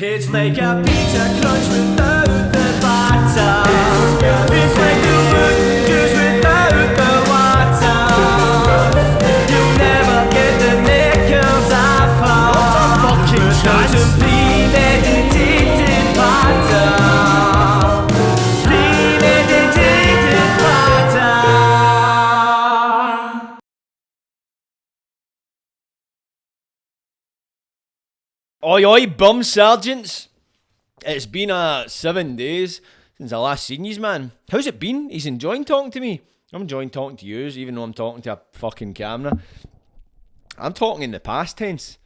It's like a pizza crunch without the batter. It's like the wood juice without the water. You'll never get the knickers I've heard. What a fucking chance. Premeditated batter. Premeditated batter. Oi oi, bum sergeants. It's been 7 days since I last seen yous, man. How's it been? He's enjoying talking to me. I'm enjoying talking to yous, even though I'm talking to a fucking camera. I'm talking in the past tense.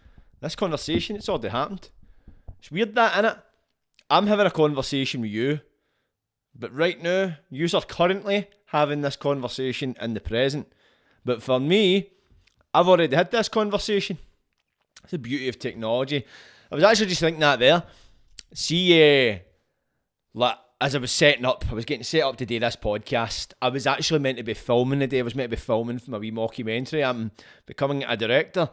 This conversation, it's already happened. It's weird that, innit? I'm having a conversation with you, but right now, yous are currently having this conversation in the present. But for me, I've already had this conversation. It's the beauty of technology. I was actually just thinking that there. See, like, as I was setting up, I was getting set up to do this podcast. I was actually meant to be filming today. I was meant to be filming for my wee mockumentary. I'm becoming a director.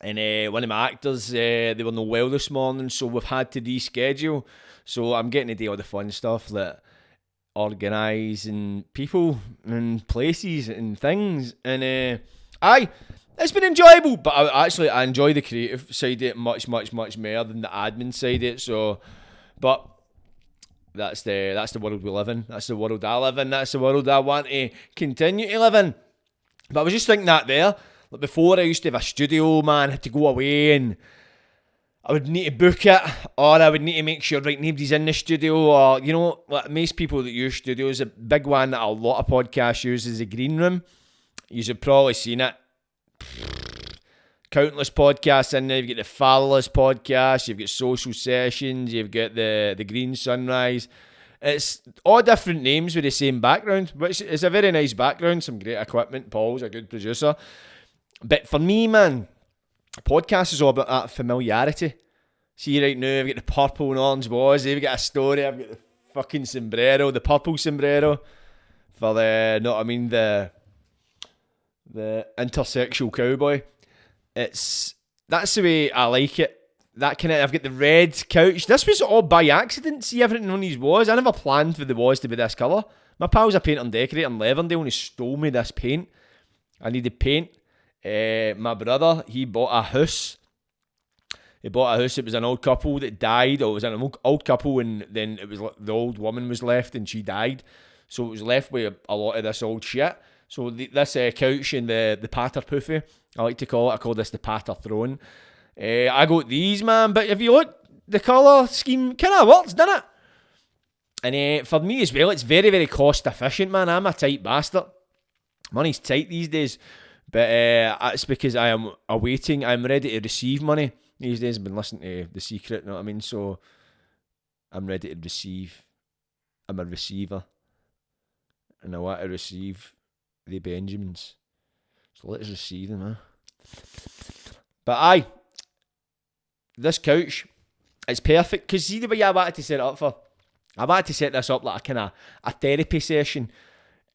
And one of my actors, they were no well this morning, so we've had to reschedule. So I'm getting to do all the fun stuff, like organising people and places and things. And it's been enjoyable, but I enjoy the creative side of it much more than the admin side of it. So, but that's the world we live in. That's the world I live in. That's the world I want to continue to live in. But I was just thinking that there. Like before, I used to have a studio, man. I had to go away and I would need to book it, or I would need to make sure nobody's in the studio, or like most people that use studios, a big one that a lot of podcasts use is the green room. You've probably seen it. Countless podcasts in there. You've got the Fatherless podcast, you've got Social Sessions, you've got the Green Sunrise. It's all different names with the same background, which is a very nice background, some great equipment. Paul's a good producer. But for me, man, podcast is all about that familiarity. See right now, I've got the purple and orange boys, they've got a story, I've got the fucking sombrero, the purple sombrero, for the intersexual cowboy. That's the way I like it. That kind of, I've got the red couch. This was all by accident. See everything on these walls. I never planned for the walls to be this colour. My pal's a painter and decorator in Leverdale and he stole me this paint. I needed paint. My brother, he bought a house. It was an old couple that died, or it was an old couple, and then it was the old woman was left and she died. So it was left with a lot of this old shit. So this couch and the patter poofy, I like to call it. I call this the patter throne. I got these, man. But if you look, the colour scheme kind of works, doesn't it? And for me as well, it's very, very cost efficient, man. I'm a tight bastard. Money's tight these days. But it's because I am awaiting. I'm ready to receive money these days. I've been listening to The Secret, you know what I mean? So I'm ready to receive. I'm a receiver. And I want to receive the Benjamins. So let's receive them, But this couch, it's perfect. Because see the way I wanted to set it up for? I wanted to set this up like a kind of a therapy session.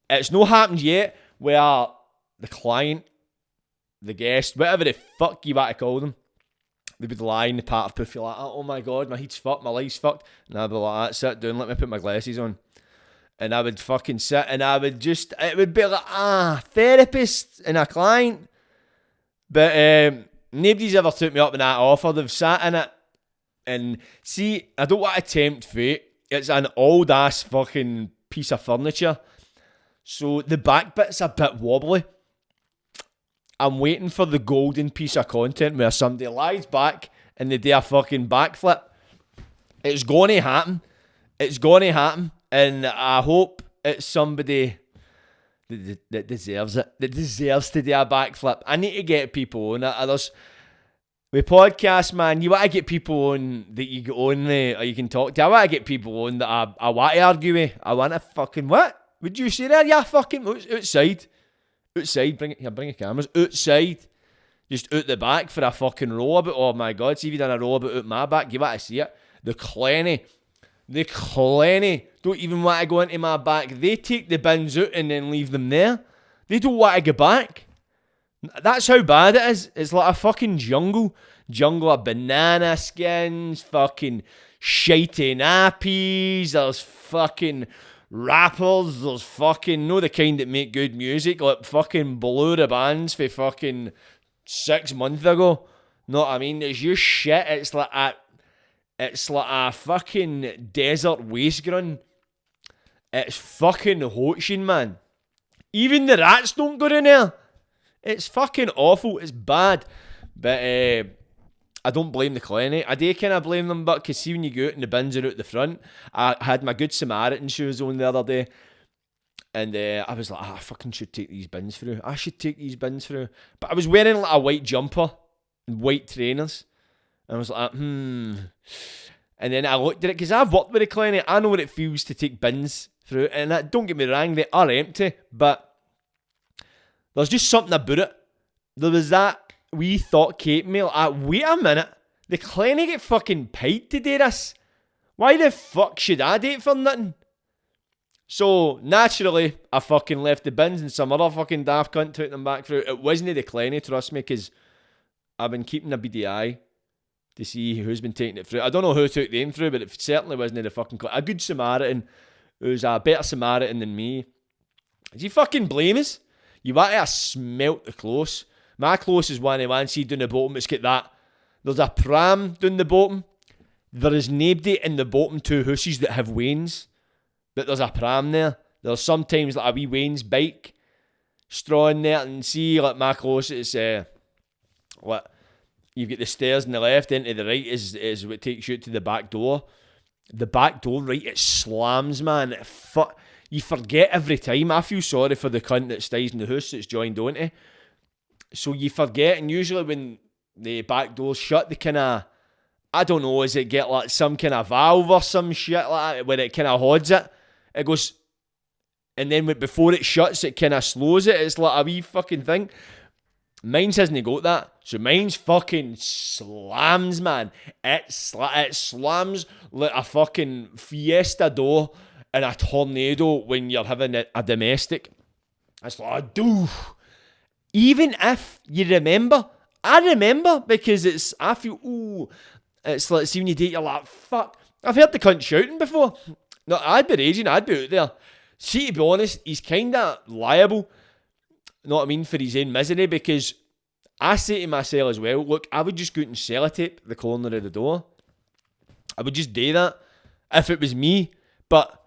It's not happened yet where the client, the guest, whatever the fuck you want to call them, they would lie in the part of puffy like, oh my god, my heat's fucked, my life's fucked. And I'd be like, sit down, let me put my glasses on. And I would fucking sit and I would just, it would be like, therapist and a client. But nobody's ever took me up on that offer. They've sat in it. And see, I don't want to tempt fate. It's an old ass fucking piece of furniture. So the back bit's a bit wobbly. I'm waiting for the golden piece of content where somebody lies back and they do a fucking backflip. It's going to happen. It's going to happen. And I hope it's somebody that deserves it. That deserves to do a backflip. I need to get people on it. With podcasts, man, you want to get people on that you get on there or you can talk to. I want to get people on that I want to argue with. I want to fucking, what? Would you say that? Yeah, fucking outside. Outside, bring your cameras. Outside. Just out the back for a fucking roll about. Oh my god, see if you done a roll about out my back. You want to see it. The Clenny don't even want to go into my back. They take the bins out and then leave them there. They don't want to go back. That's how bad it is. It's like a fucking jungle. Jungle of banana skins, fucking shitey nappies, there's fucking rappers, there's fucking, no the kind that make good music, like fucking blew the bands for fucking 6 months ago. Know what I mean? It's just shit. It's like a fucking desert waste ground. It's fucking hoaching, man. Even the rats don't go in there. It's fucking awful. It's bad. But I don't blame the clinic. I do kind of blame them, but because see when you go out and the bins are out the front, I had my Good Samaritan shoes on the other day, and I was like, I fucking should take these bins through. I should take these bins through. But I was wearing like a white jumper and white trainers, and I was like, And then I looked at it, because I've worked with a clinic, I know what it feels to take bins through, and don't get me wrong, they are empty, but there's just something about it. There was that wee thought came to me, like, wait a minute, the clinic get fucking paid to do this. Why the fuck should I do it for nothing? So, naturally, I fucking left the bins and some other fucking daft cunt took them back through. It wasn't the clinic, trust me, because I've been keeping a beady eye to see who's been taking it through. I don't know who took them through, but it certainly wasn't the fucking clinic. A Good Samaritan, who's a better Samaritan than me. Do you fucking blame us? You want to smelt the close. My close is one of the ones, see down the bottom, it's got that. There's a pram down the bottom. There is nobody in the bottom two houses that have wains, but there's a pram there. There's sometimes like a wee wains bike straw in there, and see like my close, it's what you've got the stairs on the left, into the right is what takes you to the back door. The back door, right, it slams, man. You forget every time. I feel sorry for the cunt that stays in the house that's joined onto. So you forget, and usually when the back door's shut, they kind of, I don't know, is it get like some kind of valve or some shit like that, where it kind of hods it? It goes, and then before it shuts, it kind of slows it. It's like a wee fucking thing. Mine's hasn't got that. So mine's fucking slams, man. It slams like a fucking Fiesta door in a tornado when you're having a domestic. It's like, dude. Even if you remember, I remember, because I feel, ooh, it's like, see when you date, you're like, fuck. I've heard the cunt shouting before. No, I'd be raging, I'd be out there. See, to be honest, he's kind of liable, know what I mean, for his own misery, because I say to myself as well, look, I would just go out and sellotape the corner of the door. I would just do that if it was me, but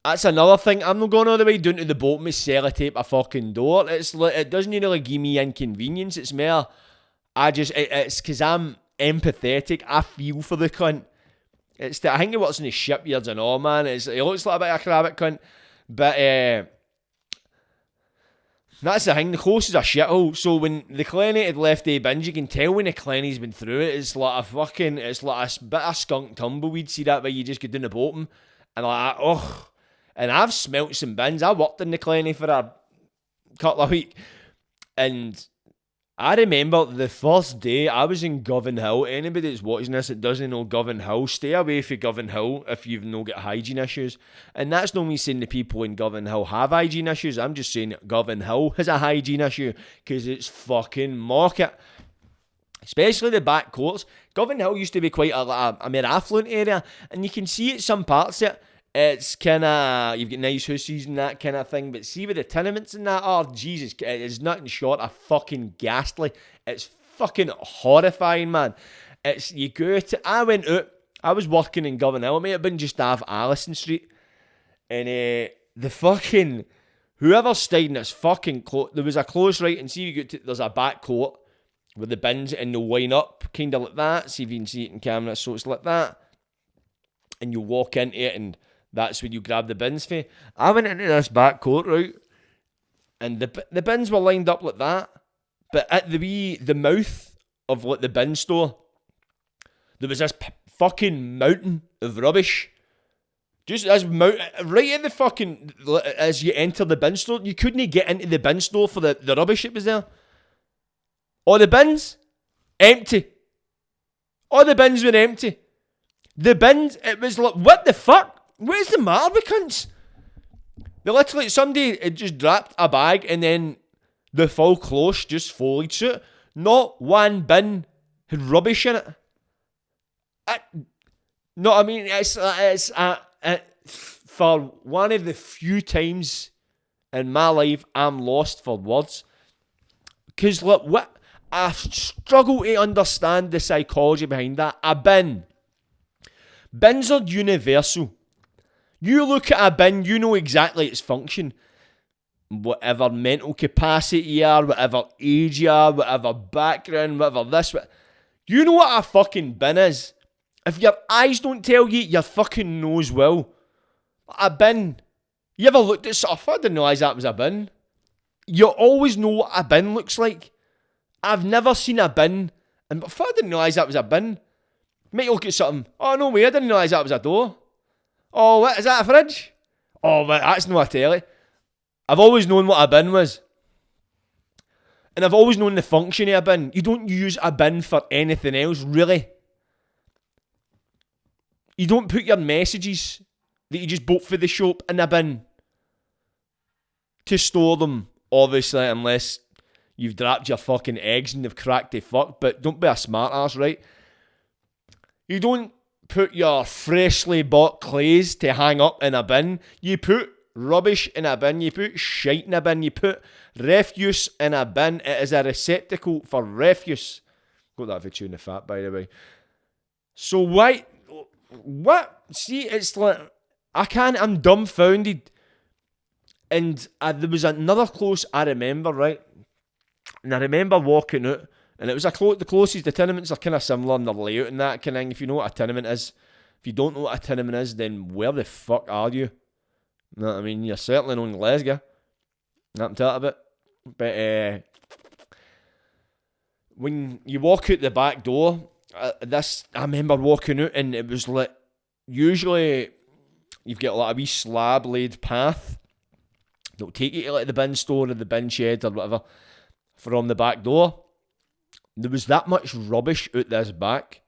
that's another thing. I'm not going all the way down to the bottom and sellotape a fucking door. It doesn't really give me inconvenience. It's more, it's because I'm empathetic. I feel for the cunt. I think he works in the shipyards and all, man. He looks like a bit of a crabbit cunt. But that's the thing. The close is a shithole. So when the clinic had left the bins, you can tell when the clinic's been through it. It's like a bit of skunk tumbleweed. See that way you just get down the bottom and like, ugh. And I've smelt some bins. I worked in the clinic for a couple of weeks, and I remember the first day I was in Govan Hill. Anybody that's watching this that doesn't know Govan Hill, stay away from Govan Hill if you've not got hygiene issues. And that's not me saying the people in Govan Hill have hygiene issues. I'm just saying Govan Hill has a hygiene issue because it's fucking market. Especially the back courts. Govan Hill used to be quite a more affluent area, and you can see it some parts of it. It's kind of, you've got nice houses and that kind of thing, but see with the tenements and that, oh Jesus, it is nothing short of fucking ghastly. It's fucking horrifying, man. You go to, I went out, I was working in Govan Hill, it might have been just off Allison Street, and the fucking, whoever stayed in this fucking there was a close right, and see you get to, there's a back court with the bins and they'll line up, kind of like that, see if you can see it in camera, so it's like that, and you walk into it and that's when you grab the bins for. I went into this back court, right, and the bins were lined up like that, but at the mouth of like the bin store, there was this fucking mountain of rubbish. Just as right in the fucking, as you enter the bin store, you couldn't get into the bin store for the rubbish that was there. All the bins, empty. All the bins were empty. The bins, it was like, what the fuck? Where's the matter with cunts? They literally, somebody had just dropped a bag and then The full close, just foliage suit. Not one bin had rubbish in it. No, I mean, it's for one of the few times in my life I'm lost for words. Because, look, what I struggle to understand the psychology behind that. A bin. Bins are universal. You look at a bin, you know exactly its function. Whatever mental capacity you are, whatever age you are, whatever background, whatever this. You know what a fucking bin is. If your eyes don't tell you, your fucking nose will. A bin. You ever looked at stuff? I didn't realise that was a bin. You always know what a bin looks like. I've never seen a bin, and if I didn't realise that was a bin, might look at something. Oh, no way, I didn't realise that was a door. Oh, what, is that a fridge? Oh, but that's not a telly. I've always known what a bin was. And I've always known the function of a bin. You don't use a bin for anything else, really. You don't put your messages that you just bought for the shop in a bin to store them, obviously, unless you've dropped your fucking eggs and they've cracked the fuck, but don't be a smart ass, right? You don't put your freshly bought clays to hang up in a bin. You put rubbish in a bin. You put shite in a bin. You put refuse in a bin. It is a receptacle for refuse. Got that for chewing the fat, by the way. So why... What? See, it's like... I'm dumbfounded. And there was another close I remember, right? And I remember walking out, and it was the closest. The tenements are kind of similar in their layout and that kind of thing. If you know what a tenement is, if you don't know what a tenement is, then where the fuck are you? You know what I mean? You're certainly not in Glasgow. Not to tell it a bit. But when you walk out the back door, I remember walking out, and it was like, usually you've got like a wee slab laid path that'll take you to like the bin store or the bin shed or whatever from the back door. There was that much rubbish out this back.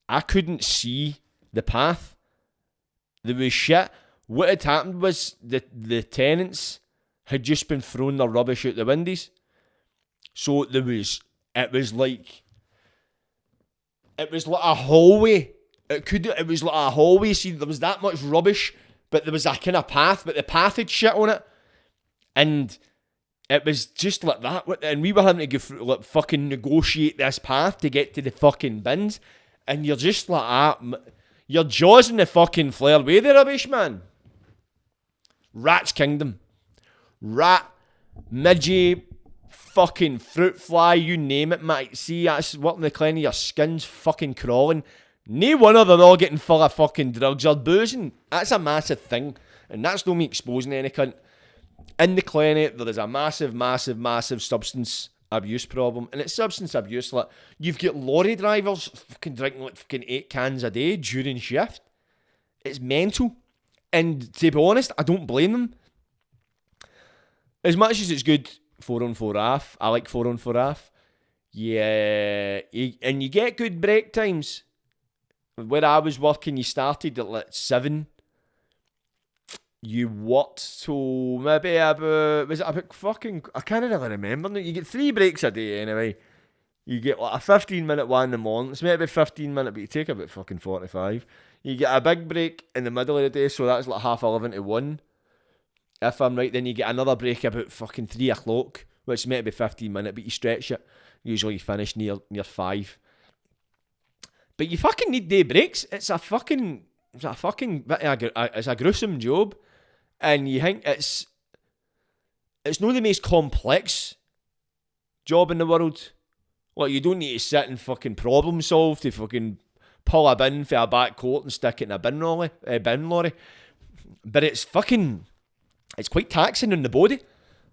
I couldn't see the path. There was shit. What had happened was the tenants had just been throwing their rubbish out the windows. So it was like a hallway. It was like a hallway. See, there was that much rubbish, but there was a kind of path, but the path had shit on it. And it was just like that. And we were having to go through, like, fucking negotiate this path to get to the fucking bins. And you're just like, you're jaws in the fucking flare way the rubbish, man. Rat's Kingdom. Rat, midgie, fucking fruit fly, you name it, mate. See, that's what in the clean of your skin's fucking crawling. No wonder they're all getting full of fucking drugs or boozing. That's a massive thing. And that's not me exposing any cunt. In the clinic, there is a massive, massive, massive substance abuse problem. And it's substance abuse. Like, you've got lorry drivers fucking drinking like fucking 8 cans a day during shift. It's mental. And to be honest, I don't blame them. As much as it's good 4 on 4 off, I like 4 on 4 off. Yeah, and you get good break times. Where I was working, you started at like 7. You worked till maybe about, was it about fucking, I can't really remember. You get 3 breaks a day anyway. You get like a 15-minute one in the morning. It's maybe 15-minute, but you take about fucking 45. You get a big break in the middle of the day, so that's like 11:30 to 1. If I'm right, then you get another break about fucking 3 o'clock, which might be 15-minute, but you stretch it. Usually you finish near 5. But you fucking need day breaks. It's a gruesome job. And you think it's not the most complex job in the world. Like, you don't need to sit and fucking problem solve to fucking pull a bin for a back court and stick it in a bin lorry. But it's quite taxing on the body.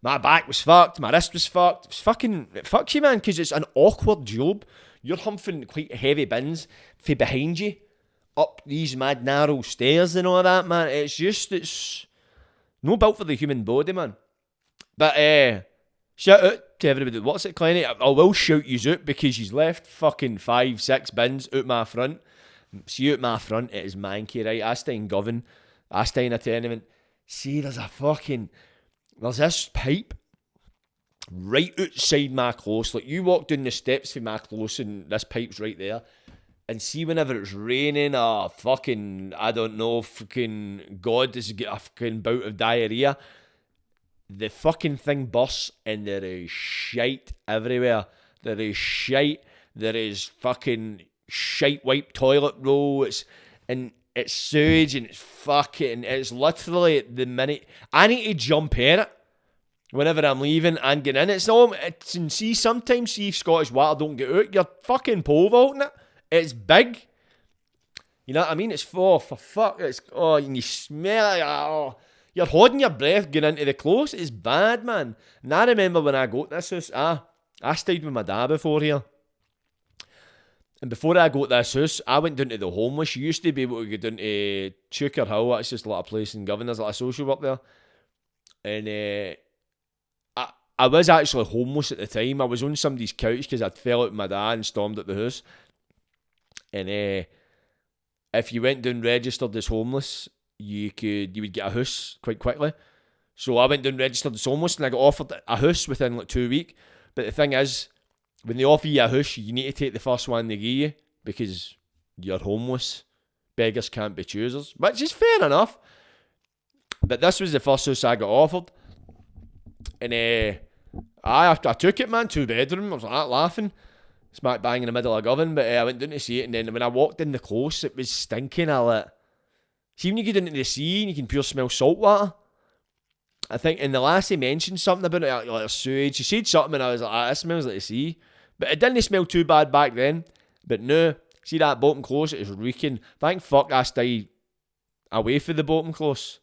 My back was fucked, my wrist was fucked. It fucks you, man, because it's an awkward job. You're humping quite heavy bins for behind you, up these mad narrow stairs and all that, man. It's no built for the human body, man. But shout out to everybody that works at clinic. I will shout yous out because you's left fucking 5-6 bins out my front. See, out my front, it is manky, right? I stay in Govan. I stay in a tenement. See, there's this pipe right outside my close. Like, you walk down the steps for my close and this pipe's right there. And see, whenever it's raining, fucking, I don't know, fucking God has got a fucking bout of diarrhea. The fucking thing bursts and there is shite everywhere. There is shite. There is fucking shite wipe toilet roll. It's sewage and it's literally the minute I need to jump in it whenever I'm leaving and get in. And sometimes if Scottish water don't get out, you're fucking pole vaulting it. It's big. You know what I mean? It's for fuck. And you smell it. You're holding your breath going into the close. It's bad, man. And I remember when I got this house, I stayed with my dad before here. And before I got this house, I went down to the homeless. You used to be able to go down to Chuker Hill. That's just a little place in Govan. There's a lot of social work there. And I was actually homeless at the time. I was on somebody's couch because I'd fell out with my dad and stormed at the house. And if you went down registered as homeless, you would get a house quite quickly. So I went down registered as homeless and I got offered a house within like 2 weeks. But the thing is, when they offer you a house, you need to take the first one they give you because you're homeless. Beggars can't be choosers, which is fair enough. But this was the first house I got offered. And I took it, man, 2 bedroom. I was like laughing. Smack bang in the middle of Govan, but I went down to see it, and then when I walked in the close, it was stinking. See, when you get into the sea and you can pure smell salt water, I think in the last he mentioned something about it, like sewage. He said something and I was like, it smells like the sea. But it didn't smell too bad back then. But no, see that bottom close, it was reeking. Thank fuck I stayed away from the bottom close.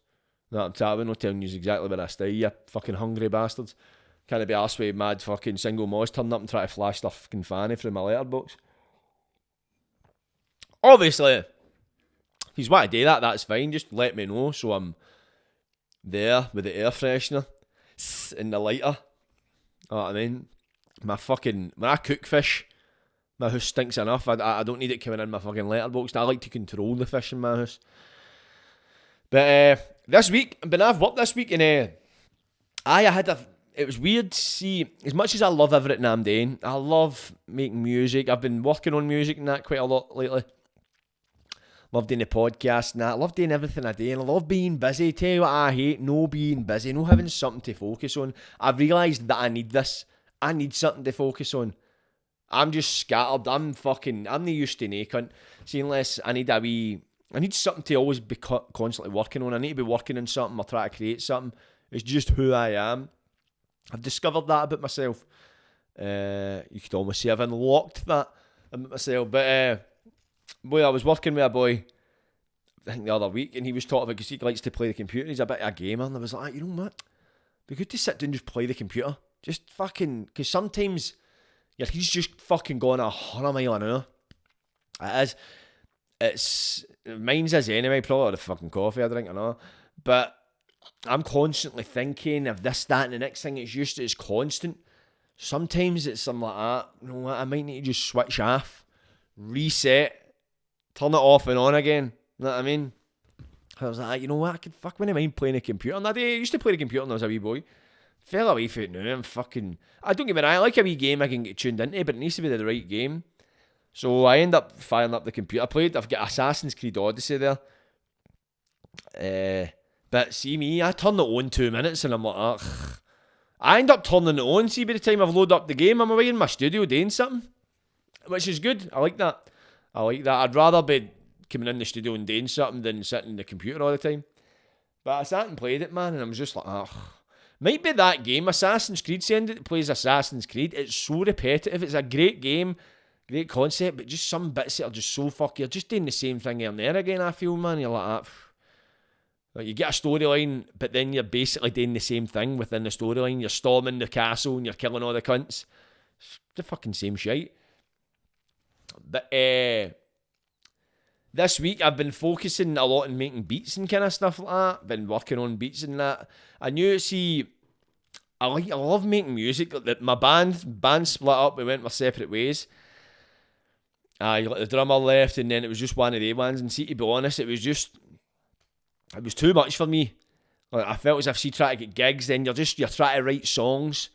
No, I'm telling you exactly where I stay, you fucking hungry bastards. Can't be arsed with mad fucking single moss turn up and try to flash their fucking fanny through my letterbox. Obviously, if you want to do that, that's fine. Just let me know so I'm there with the air freshener and the lighter. You know what I mean? When I cook fish, my house stinks enough. I don't need it coming in my fucking letterbox. I like to control the fish in my house. But this week, I've worked this week and it was weird to see, as much as I love everything I'm doing, I love making music. I've been working on music and that quite a lot lately. Love doing the podcast and that. I love doing everything I do and I love being busy. Tell you what I hate, no being busy, no having something to focus on. I've realised that I need this. I need something to focus on. I'm just scattered. I'm not used to no cunt. See, unless I need something to always be constantly working on. I need to be working on something or try to create something. It's just who I am. I've discovered that about myself. You could almost say I've unlocked that about myself. But I was working with a boy, I think the other week, and he was talking about, because he likes to play the computer. He's a bit of a gamer, and I was like, you know what? It'd be good to sit down and just play the computer. Just fucking, because sometimes he's just fucking going 100 mile an hour. It is. Mine's is anyway, probably the fucking coffee I drink, I know. But I'm constantly thinking of this, that, and the next thing. It's constant. Sometimes it's something like that. You know what? I might need to just switch off, reset, turn it off and on again. You know what I mean? I was like, you know what? I could wouldn't mind playing a computer. And I used to play the computer when I was a wee boy. Fell away from it now. I don't get me wrong. I like a wee game I can get tuned into, but it needs to be the right game. So I end up firing up the computer. I've got Assassin's Creed Odyssey there. But see me, I turn it on 2 minutes and I'm like, ugh. I end up turning it on. See, by the time I've loaded up the game, I'm away in my studio doing something, which is good. I like that. I'd rather be coming in the studio and doing something than sitting in the computer all the time. But I sat and played it, man, and I was just like, ugh. Might be that game, Assassin's Creed, saying that it plays Assassin's Creed. It's so repetitive. It's a great game, great concept, but just some bits that are just so you're just doing the same thing here and there again, I feel, man. You're like that. Like, you get a storyline, but then you're basically doing the same thing within the storyline. You're storming the castle and you're killing all the cunts. It's the fucking same shite. But this week I've been focusing a lot on making beats and kind of stuff like that. Been working on beats and that. I love making music. My band split up. We went our separate ways. The drummer left, and then it was just one of the ones. And see, to be honest, it was too much for me. Like, I felt as if she tried to get gigs, then you're trying to write songs.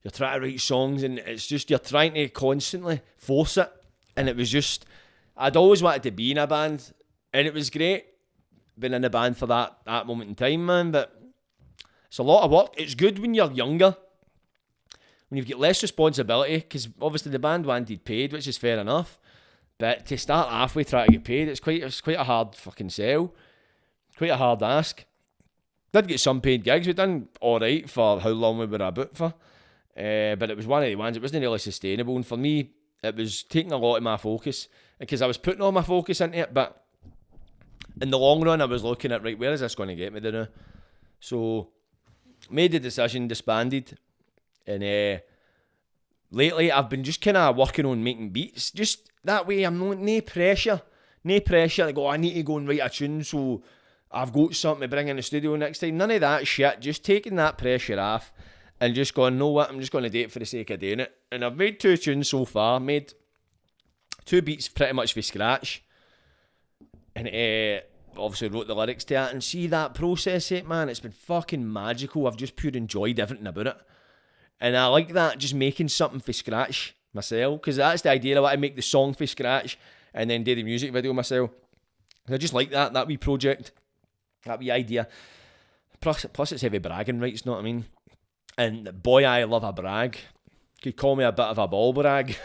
you're trying to write songs, and it's just, you're trying to constantly force it. And it was just, I'd always wanted to be in a band, and it was great being in a band for that moment in time, man. But it's a lot of work. It's good when you're younger, when you've got less responsibility, because obviously the band wanted paid, which is fair enough. But to start halfway trying to get paid, it's quite a hard fucking sell. Quite a hard ask. Did get some paid gigs. We've done alright for how long we were about for. But it was one of the ones, it wasn't really sustainable. And for me, it was taking a lot of my focus. Because I was putting all my focus into it. But in the long run, I was looking at, right, where is this going to get me now? So, made the decision, disbanded. And lately, I've been just kind of working on making beats. Just that way, I'm not, no pressure. No pressure, like, oh, I need to go and write a tune, so I've got something to bring in the studio next time. None of that shit. Just taking that pressure off and just going, know what, I'm just going to do it for the sake of doing it. And I've made 2 tunes so far. Made 2 beats pretty much from scratch. And obviously wrote the lyrics to it. And see that process, man, it's been fucking magical. I've just pure enjoyed everything about it. And I like that, just making something from scratch myself. Because that's the idea. I want to make the song from scratch and then do the music video myself. I just like that wee project. That wee idea. Plus it's heavy bragging rights, know what I mean? And boy, I love a brag. You could call me a bit of a ball brag.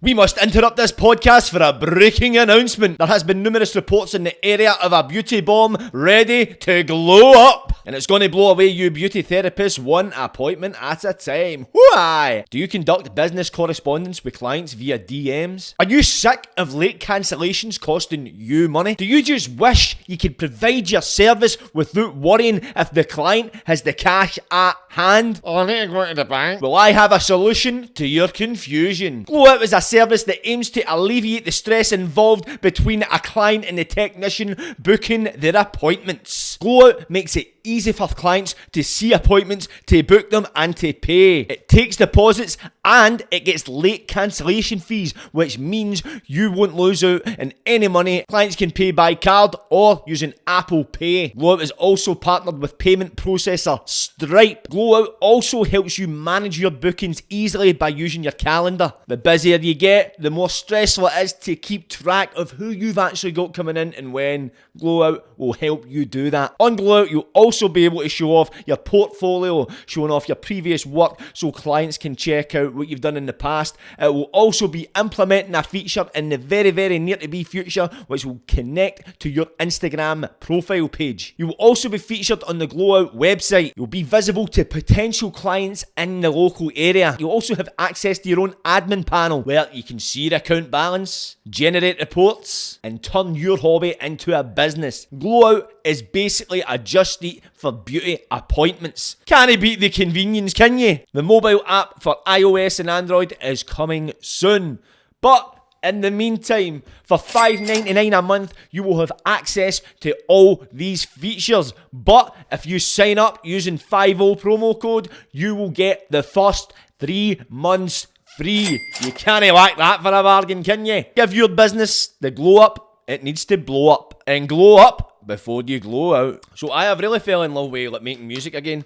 We must interrupt this podcast for a breaking announcement. There has been numerous reports in the area of a beauty bomb ready to glow up. And it's going to blow away you beauty therapists one appointment at a time. Why? Do you conduct business correspondence with clients via DMs? Are you sick of late cancellations costing you money? Do you just wish you could provide your service without worrying if the client has the cash at hand? Oh, I need to go to the bank. Well, I have a solution to your confusion. Glow Out is a service that aims to alleviate the stress involved between a client and the technician booking their appointments. Glow Out makes it easy for clients to see appointments, to book them and to pay. It takes deposits and it gets late cancellation fees, which means you won't lose out on any money. Clients can pay by card or using Apple Pay. Glow Out is also partnered with payment processor Stripe. Glow Out also helps you manage your bookings easily by using your calendar. The busier you get, the more stressful it is to keep track of who you've actually got coming in and when. Glow Out will help you do that. On Glow Out, you'll also be able to show off your portfolio, showing off your previous work so clients can check out what you've done in the past. It will also be implementing a feature in the very, very near to be future which will connect to your Instagram profile page. You will also be featured on the Glow Out website. You'll be visible to potential clients in the local area. You'll also have access to your own admin panel where you can see your account balance, generate reports, and turn your hobby into a business. Glow Out is basically a Just Eat for beauty appointments. Can't beat the convenience, can you? The mobile app for iOS and Android is coming soon. But in the meantime, for $5.99 a month, you will have access to all these features. But if you sign up using 50 promo code, you will get the first 3 months free. You can't whack that for a bargain, can you? Give your business the glow up it needs to blow up. And glow up before you glow out. So I have really fell in love with like making music again.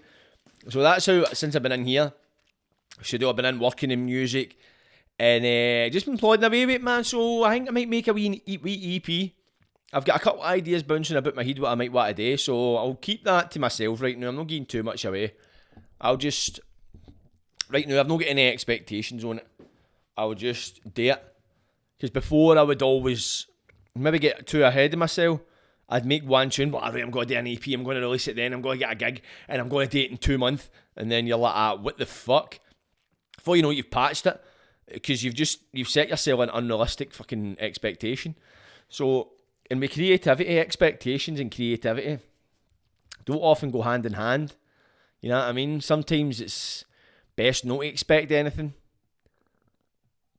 So that's how, since I've been in here, I've been in working in music. And just been plodding away with it, man. So I think I might make a wee EP. I've got a couple of ideas bouncing about my head what I might want to do. So I'll keep that to myself right now. I'm not giving too much away. Right now, I've not got any expectations on it. I'll just do it. Because before I would always maybe get too ahead of myself. I'd make one tune, but I'm going to do an EP, I'm going to release it then, I'm going to get a gig, and I'm going to do it in 2 months. And then you're like, what the fuck? Before you know it, you've patched it. Because you've set yourself an unrealistic fucking expectation. So, and with creativity, expectations and creativity don't often go hand in hand. You know what I mean? Sometimes it's best not to expect anything.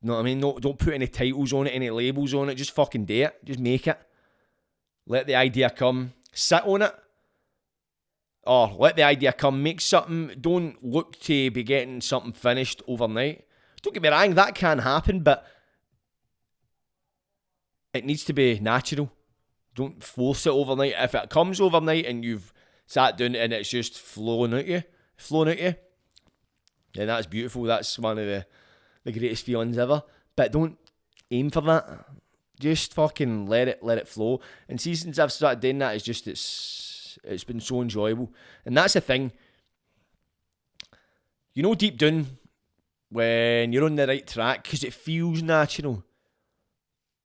You know what I mean? No, don't put any titles on it, any labels on it. Just fucking do it. Just make it. Let the idea come. Sit on it. Or let the idea come. Make something. Don't look to be getting something finished overnight. Don't get me wrong, that can happen, but it needs to be natural. Don't force it overnight. If it comes overnight and you've sat down and it's just flowing out you, And that's beautiful. That's one of the greatest feelings ever. But don't aim for that. Just fucking let it flow. And see, since I've started doing that, it's been so enjoyable. And that's the thing. You know, deep down, when you're on the right track, because it feels natural.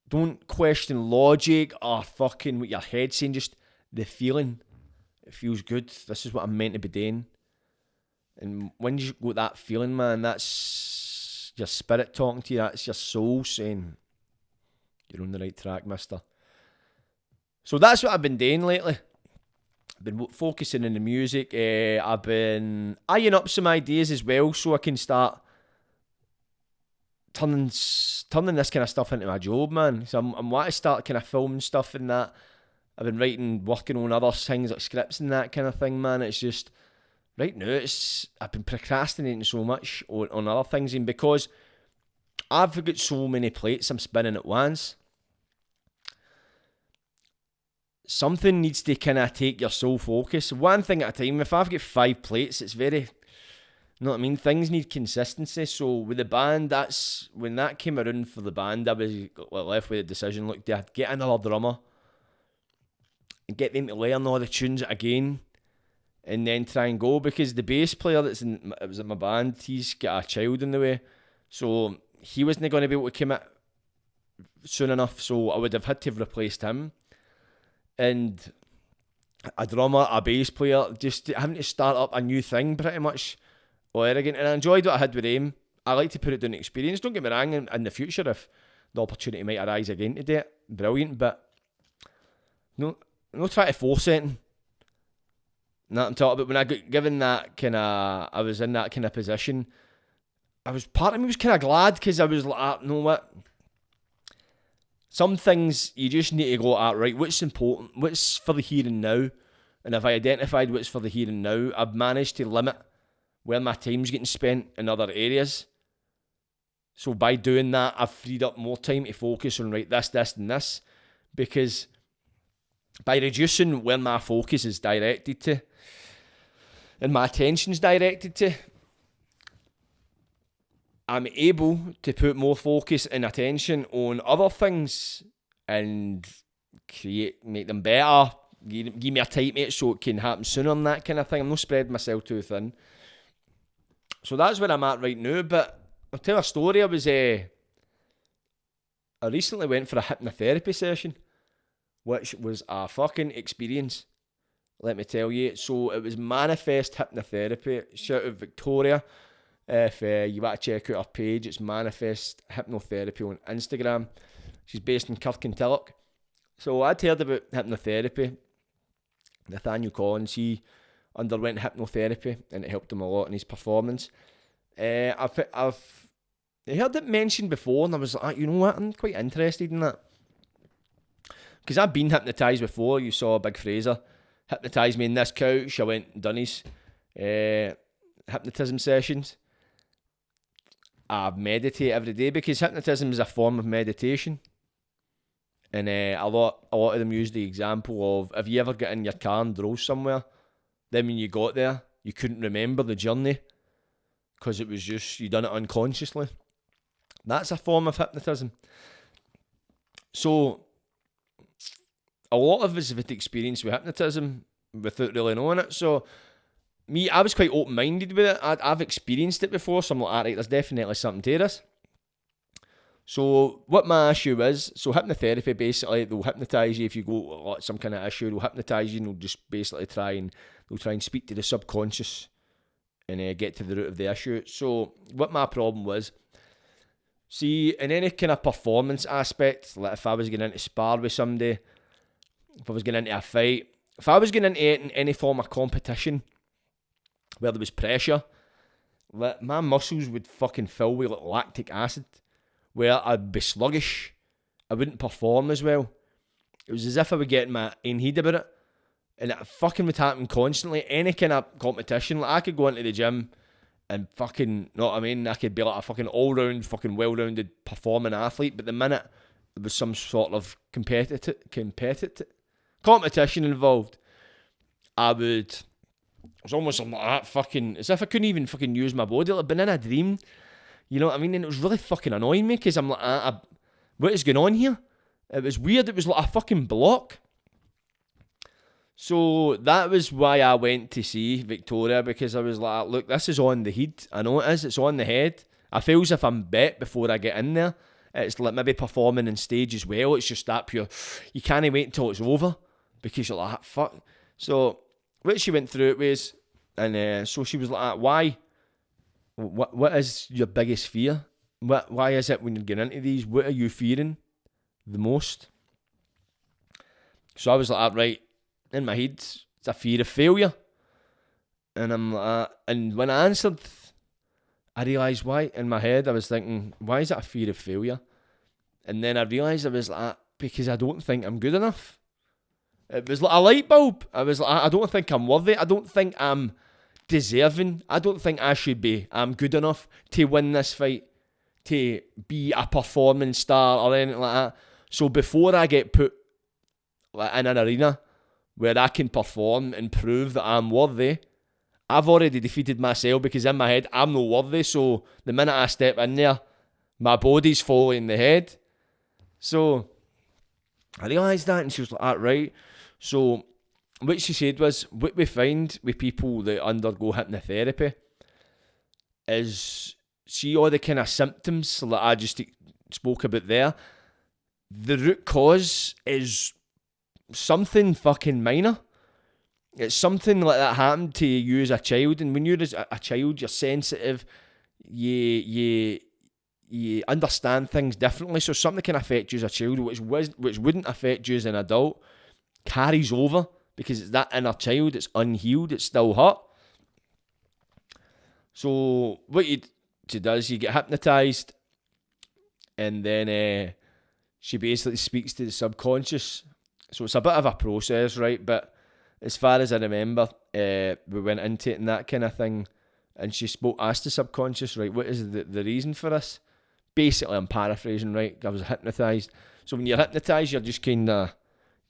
Don't question logic or fucking what your head's saying. Just the feeling. It feels good. This is what I'm meant to be doing. And when you got that feeling, man, that's your spirit talking to you. That's your soul saying, you're on the right track, mister. So that's what I've been doing lately. I've been focusing on the music. I've been eyeing up some ideas as well so I can start turning this kind of stuff into my job, man. So I'm wanting to start kind of filming stuff and that. I've been working on other things like scripts and that kind of thing, man. It's just, right now, I've been procrastinating so much on other things, and because I've got so many plates I'm spinning at once, something needs to kind of take your sole focus. One thing at a time. If I've got 5 plates, it's very, you know what I mean? Things need consistency. So with the band, that's when that came around for the band, I was left with a decision. Look, do I get another drummer and get them to learn all the tunes again, and then try and go? Because the bass player it was in my band, he's got a child in the way, so he wasn't going to be able to commit soon enough. So I would have had to have replaced him. And a drummer, a bass player, just having to start up a new thing pretty much all arrogant. And I enjoyed what I had with him. I like to put it down to experience. Don't get me wrong, in the future, if the opportunity might arise again to do it, brilliant. But no try to force anything. That I'm talking about. When I got given that kind of, I was in that kind of position, part of me was kind of glad, because I was like, you know what? Some things you just need to go at, right, what's important, what's for the here and now. And if I identified what's for the here and now, I've managed to limit where my time's getting spent in other areas. So by doing that, I've freed up more time to focus on, right, this and this. Because by reducing where my focus is directed to, and my attention's directed to, I'm able to put more focus and attention on other things and make them better, give me a type mate so it can happen sooner and that kind of thing. I'm not spreading myself too thin. So that's where I'm at right now. But I'll tell a story. I recently went for a hypnotherapy session, which was a fucking experience, let me tell you. So it was Manifest Hypnotherapy. Shout out Victoria. If you want to check out her page, it's Manifest Hypnotherapy on Instagram. She's based in Kirkintilloch. So I'd heard about hypnotherapy. Nathaniel Collins, he underwent hypnotherapy and it helped him a lot in his performance. I've heard it mentioned before, and I was like, you know what, I'm quite interested in that. Because I've been hypnotised before. You saw Big Fraser hypnotise me in this couch. I went and done his hypnotism sessions. I meditate every day, because hypnotism is a form of meditation. And a lot of them use the example of, have you ever got in your car and drove somewhere, then when you got there, you couldn't remember the journey because it was just, you done it unconsciously. That's a form of hypnotism. So a lot of us have had experience with hypnotism without really knowing it. So I was quite open-minded with it. I've experienced it before, so I'm like, alright, there's definitely something to this. So what my issue is, so hypnotherapy, basically, they'll hypnotise you if you go some kind of issue, they'll hypnotise you and they'll just basically try and speak to the subconscious and get to the root of the issue. So what my problem was, see, in any kind of performance aspect, like if I was getting into spar with somebody, if I was getting into a fight, if I was getting into any form of competition where there was pressure, my muscles would fucking fill with like lactic acid, where I'd be sluggish. I wouldn't perform as well. It was as if I would get my own head about it, and it fucking would happen constantly. Any kind of competition, like I could go into the gym and fucking, know what I mean, I could be like a fucking all-round, fucking well-rounded performing athlete, but the minute there was some sort of competition involved, I would It was almost like that fucking, as if I couldn't even fucking use my body. Like I'd been in a dream. You know what I mean? And it was really fucking annoying me because I'm like, what is going on here? It was weird. It was like a fucking block. So that was why I went to see Victoria, because I was like, look, this is on the head. I know it is. It's on the head. I feel as if I'm bet before I get in there. It's like maybe performing on stage as well. It's just that pure. You can't wait until it's over because you're like, fuck. So what she went through it was, and so she was like, why? What is your biggest fear? Why is it when you're getting into these? What are you fearing the most? So I was like, right, in my head, it's a fear of failure. And I'm like, and when I answered, I realised why. In my head, I was thinking, why is it a fear of failure? And then I realised I was like, because I don't think I'm good enough. It was like a light bulb. I was like, I don't think I'm worthy. I don't think I'm deserving. I don't think I'm good enough to win this fight, to be a performing star or anything like that. So before I get put in an arena where I can perform and prove that I'm worthy, I've already defeated myself, because in my head I'm not worthy. So the minute I step in there, my body's following the head. So I realised that, and she was like, right. So what she said was, what we find with people that undergo hypnotherapy is, see all the kind of symptoms that I just spoke about there, the root cause is something fucking minor. It's something like that happened to you as a child, and when you're a child, you're sensitive, you understand things differently, so something can affect you as a child which wouldn't affect you as an adult, carries over, because it's that inner child, it's unhealed, it's still hurt. So what she does, you get hypnotised, and then she basically speaks to the subconscious. So it's a bit of a process, right? But as far as I remember, we went into it and that kind of thing, and she asked the subconscious, right, what is the reason for this? Basically, I'm paraphrasing, right? I was hypnotised. So when you're hypnotised, you're just kind of,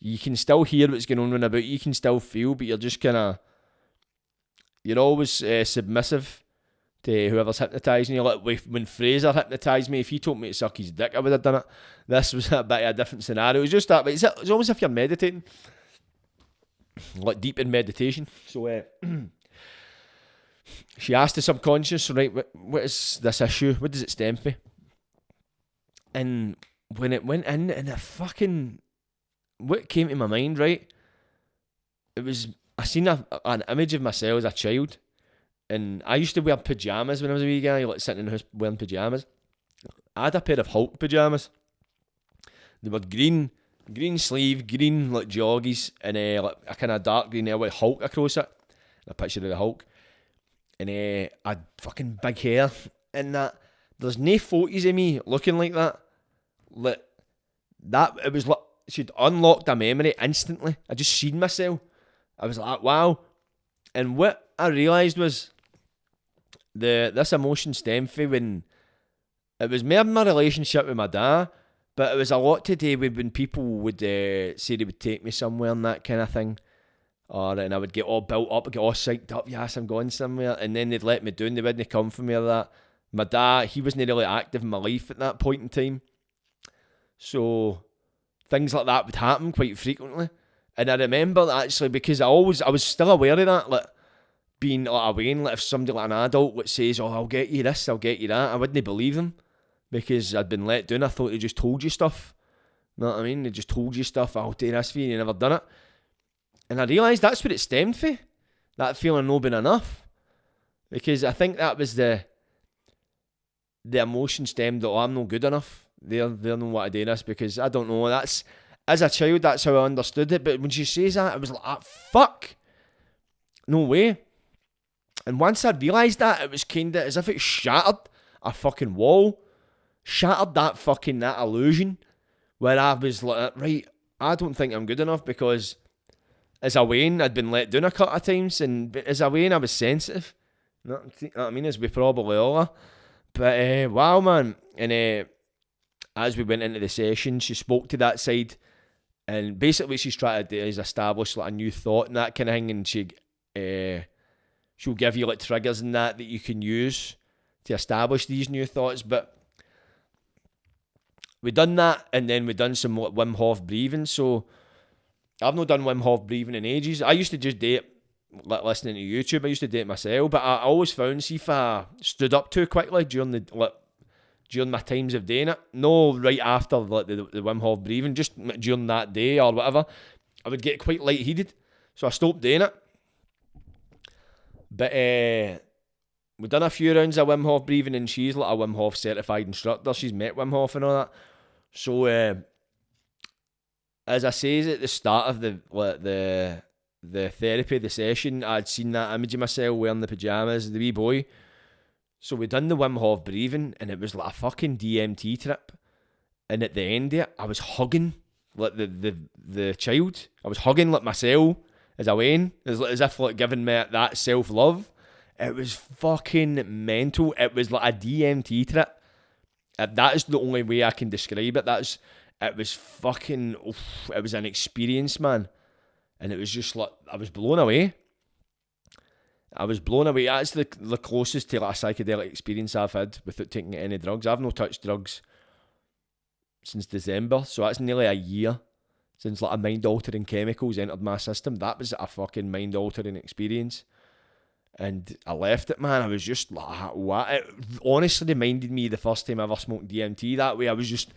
you can still hear what's going on about you, you can still feel, but you're just kind of, you're always submissive to whoever's hypnotising you. Like when Fraser hypnotised me, if he told me to suck his dick, I would have done it. This was a bit of a different scenario. It was just that, but it's almost if you're meditating, like deep in meditation. So she asked the subconscious, right, what is this issue? What does it stem from? And when it went in, and what came to my mind, right, it was, I seen an image of myself as a child, and I used to wear pyjamas when I was a wee guy, like sitting in the house wearing pyjamas. I had a pair of Hulk pyjamas. They were green sleeve, green like joggies, and like a kind of dark green there with Hulk across it. A picture of the Hulk. And I had fucking big hair and that. There's no photos of me looking like that. Like that, it was like she'd unlocked a memory instantly. I just seen myself. I was like, wow. And what I realised was this emotion stemmed from when it was more my relationship with my dad, but it was a lot to do with when people would say they would take me somewhere and that kind of thing. And I would get all built up, I'd get all psyched up, yes, I'm going somewhere, and then they'd let me down, they wouldn't come for me or that. My dad, he wasn't really active in my life at that point in time. So things like that would happen quite frequently. And I remember actually, because I was still aware of that, like being like aware, like if somebody like an adult would says, oh, I'll get you this, I'll get you that, I wouldn't believe them because I'd been let down. I thought they just told you stuff. You know what I mean? They just told you stuff, I'll do this for you, and you never done it. And I realised that's what it stemmed from, that feeling not being enough. Because I think that was the emotion stemmed that, oh, I'm not good enough. They're not what to do this, because I don't know, that's, as a child, that's how I understood it. But when she says that, I was like, fuck, no way. And once I realised that, it was kind of as if it shattered a fucking wall, shattered that illusion, where I was like, right, I don't think I'm good enough, because as a Wayne, I'd been let down a couple of times, and as a Wayne, I was sensitive. You know what I mean? As we probably all are. But wow, man. And as we went into the session, she spoke to that side, and basically what she's trying to do is establish like a new thought and that kind of thing. And she she'll give you like triggers and that you can use to establish these new thoughts. But we done that, and then we done some Wim Hof breathing. So I've not done Wim Hof breathing in ages. I used to just do it listening to YouTube. I used to do it myself, but I always found, see if I stood up too quickly during my times of doing it, no right after like the Wim Hof breathing, just during that day or whatever, I would get quite lightheaded. So I stopped doing it. But we've done a few rounds of Wim Hof breathing, and she's like a Wim Hof certified instructor. She's met Wim Hof and all that. So as I says at the start of the therapy, the session, I'd seen that image of myself wearing the pyjamas, the wee boy. So we done the Wim Hof breathing, and it was like a fucking DMT trip. And at the end of it, I was hugging like the child. I was hugging like myself as I went, as if like giving me that self-love. It was fucking mental. It was like a DMT trip. That is the only way I can describe it. It was fucking, it was an experience, man. And it was just like, I was blown away. That's the closest to like a psychedelic experience I've had without taking any drugs. I've not touched drugs since December, so that's nearly a year since like a mind-altering chemicals entered my system. That was a fucking mind-altering experience. And I left it, man. I was just like, what? It honestly reminded me of the first time I ever smoked DMT that way. I was just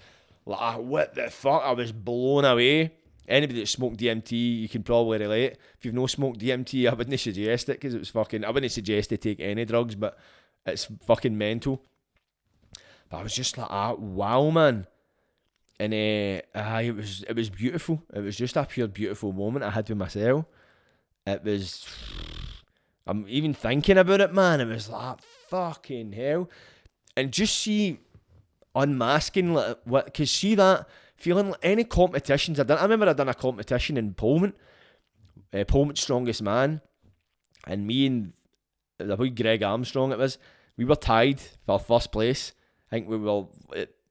like, what the fuck? I was blown away. Anybody that smoked DMT, you can probably relate. If you've no smoked DMT, I wouldn't suggest it, because it was fucking, I wouldn't suggest to take any drugs, but it's fucking mental. But I was just like, wow, man. And it was beautiful. It was just a pure beautiful moment I had with myself. It was, I'm even thinking about it, man. It was like, fucking hell. And just see unmasking, like, what, because see that, feeling like any competitions I remember I done a competition in Pullman, Strongest Man, and me and the boy Greg Armstrong, it was, we were tied for first place. I think we were,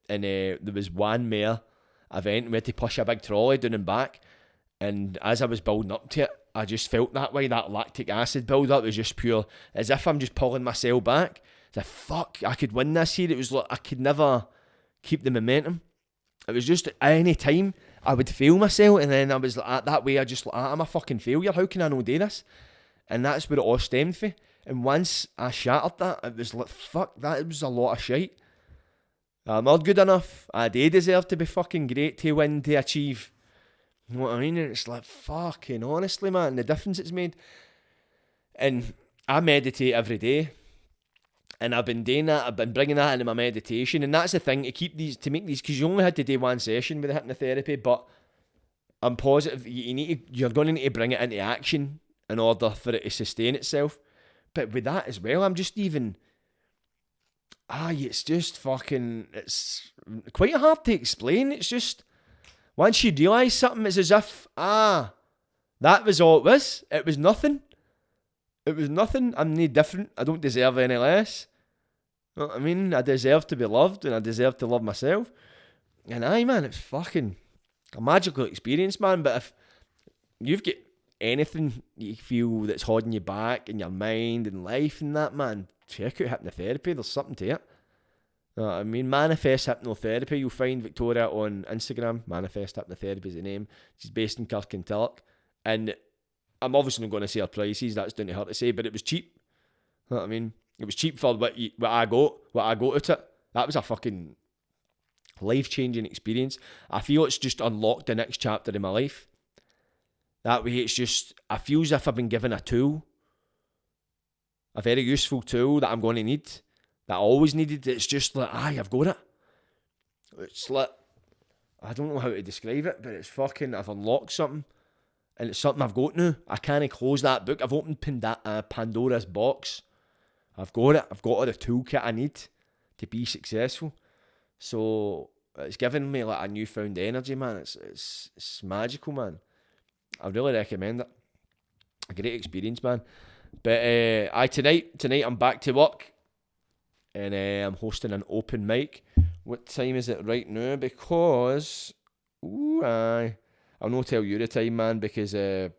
and there was one more event, we had to push a big trolley down and back, and as I was building up to it, I just felt that way, that lactic acid build up was just pure, as if I'm just pulling myself back. It's like, fuck, I could win this here. It was like, I could never keep the momentum. It was just, any time I would fail myself, and then I was like, that way I just like, I'm a fucking failure, how can I not do this? And that's where it all stemmed from. And once I shattered that, it was like, fuck, that was a lot of shite. I'm not good enough. I do deserve to be fucking great to win, to achieve. You know what I mean? And it's like, fucking honestly, man, the difference it's made. And I meditate every day. And I've been doing that, I've been bringing that into my meditation. And that's the thing, to make these, because you only had to do one session with the hypnotherapy, but I'm positive you're going to need to bring it into action in order for it to sustain itself. But with that as well, I'm just even, it's just fucking, it's quite hard to explain. It's just, once you realise something, it's as if, that was all it was. It was nothing. It was nothing. I'm no different. I don't deserve any less. You know what I mean? I deserve to be loved, and I deserve to love myself. And man, it's fucking a magical experience, man. But if you've got anything you feel that's holding you back in your mind and life and that, man, check out hypnotherapy. There's something to it. You know what I mean? Manifest Hypnotherapy. You'll find Victoria on Instagram. Manifest Hypnotherapy is the name. She's based in Kirkintilloch. And I'm obviously not going to say her prices, that's down to her to say, but it was cheap. You know what I mean? It was cheap for what I got out of it. That was a fucking life-changing experience. I feel it's just unlocked the next chapter in my life. That way it's just, I feel as if I've been given a tool, a very useful tool that I'm going to need, that I always needed. It's just like, I've got it. It's like, I don't know how to describe it, but it's fucking, I've unlocked something. And it's something I've got now. I can't close that book. I've opened Pandora's box. I've got it. I've got all the toolkit I need to be successful. So it's given me like a newfound energy, man. It's magical, man. I really recommend it. A great experience, man. But tonight I'm back to work, and I'm hosting an open mic. What time is it right now? Because I'll not tell you the time, man, because I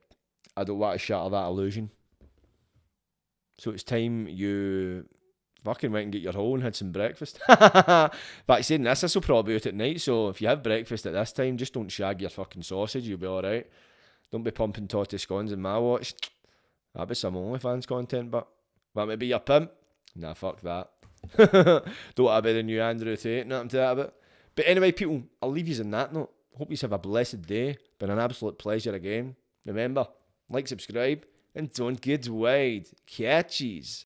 don't want to shatter that illusion. So it's time you fucking went and get your hole and had some breakfast. But saying this will probably be out at night, so if you have breakfast at this time, just don't shag your fucking sausage, you'll be alright. Don't be pumping totty scones in my watch. That'd be some OnlyFans content, but that might be your pimp. Nah, fuck that. Don't want to be the new Andrew Tate, nothing to that about. But anyway, people, I'll leave you on that note. Hope you have a blessed day. Been an absolute pleasure again. Remember, like, subscribe, and don't get wide. Catchies.